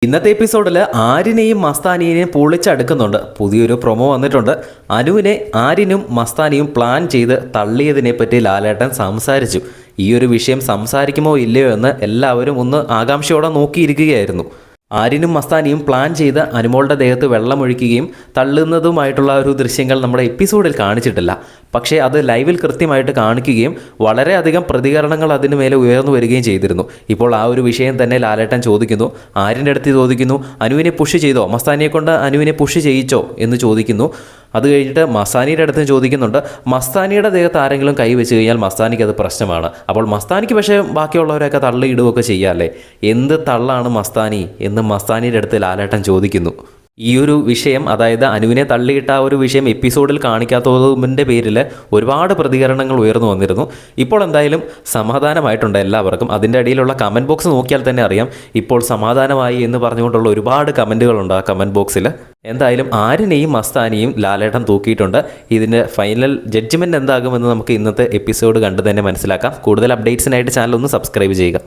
ഇന്നത്തെ എപ്പിസോഡിൽ ആര്യനെയും മസ്താനിയെയും പൊളിച്ചടുക്കുന്നുണ്ട്. പുതിയൊരു പ്രൊമോ വന്നിട്ടുണ്ട്. അനുവിനെ ആര്യനും മസ്താനിയും പ്ലാൻ ചെയ്ത് തള്ളിയതിനെ പറ്റി ലാലേട്ടൻ സംസാരിച്ചു. ഈ ഒരു വിഷയം സംസാരിക്കുമോ ഇല്ലയോ എന്ന് എല്ലാവരും ഒന്ന് ആകാംക്ഷയോടെ നോക്കിയിരിക്കുകയായിരുന്നു. ആര്യനും മസ്താനിയും പ്ലാൻ ചെയ്ത് അനുമോളുടെ ദേഹത്ത് വെള്ളമൊഴിക്കുകയും തള്ളുന്നതുമായിട്ടുള്ള ഒരു ദൃശ്യങ്ങൾ നമ്മുടെ എപ്പിസോഡിൽ കാണിച്ചിട്ടില്ല. പക്ഷേ അത് ലൈവിൽ കൃത്യമായിട്ട് കാണിക്കുകയും വളരെയധികം പ്രതികരണങ്ങൾ അതിന് മേലെ ഉയർന്നു വരികയും ചെയ്തിരുന്നു. ഇപ്പോൾ ആ ഒരു വിഷയം തന്നെ ലാലേട്ടൻ ചോദിക്കുന്നു. ആര്യൻ്റെ അടുത്ത് ചോദിക്കുന്നു, അനുവിനെ പുഷ് ചെയ്തോ, മസ്താനിയെ കൊണ്ട് അനുവിനെ പുഷ് ചെയ്യിച്ചോ എന്ന് ചോദിക്കുന്നു. അത് കഴിഞ്ഞിട്ട് മസ്താനിയുടെ അടുത്ത് ചോദിക്കുന്നുണ്ട്. മസ്താനിയുടെ ദേഹത്ത് ആരെങ്കിലും കൈ വെച്ച് കഴിഞ്ഞാൽ മസ്താനിക്ക് അത് പ്രശ്നമാണ്. അപ്പോൾ മസ്താനിക്ക് പക്ഷേ ബാക്കിയുള്ളവരൊക്കെ തള്ളിയിടുകയൊക്കെ ചെയ്യാമല്ലേ, എന്ത് തള്ളാണ് മസ്താനി എന്ന് മസ്താനിയുടെ അടുത്ത് ലാലേട്ടൻ ചോദിക്കുന്നു. ഈ ഒരു വിഷയം, അതായത് അനുവിനെ തള്ളിയിട്ട ആ ഒരു വിഷയം എപ്പിസോഡിൽ കാണിക്കാത്തതിൻ്റെ പേരിൽ ഒരുപാട് പ്രതികരണങ്ങൾ ഉയർന്നു വന്നിരുന്നു. ഇപ്പോൾ എന്തായാലും സമാധാനമായിട്ടുണ്ട് എല്ലാവർക്കും. അതിൻ്റെ അടിയിലുള്ള കമൻറ്റ് ബോക്സ് നോക്കിയാൽ തന്നെ അറിയാം, ഇപ്പോൾ സമാധാനമായി എന്ന് പറഞ്ഞുകൊണ്ടുള്ള ഒരുപാട് കമൻറ്റുകളുണ്ട് ആ കമൻറ്റ് ബോക്സിൽ. എന്തായാലും ആര്യനെയും മസ്താനിയും ലാലേട്ടൻ തൂക്കിയിട്ടുണ്ട്. ഇതിൻ്റെ ഫൈനൽ ജഡ്ജ്മെൻറ്റ് എന്താകുമെന്ന് നമുക്ക് ഇന്നത്തെ എപ്പിസോഡ് കണ്ട് തന്നെ മനസ്സിലാക്കാം. കൂടുതൽ അപ്ഡേറ്റ്സിനായിട്ട് ചാനൽ ഒന്ന് സബ്സ്ക്രൈബ് ചെയ്യുക.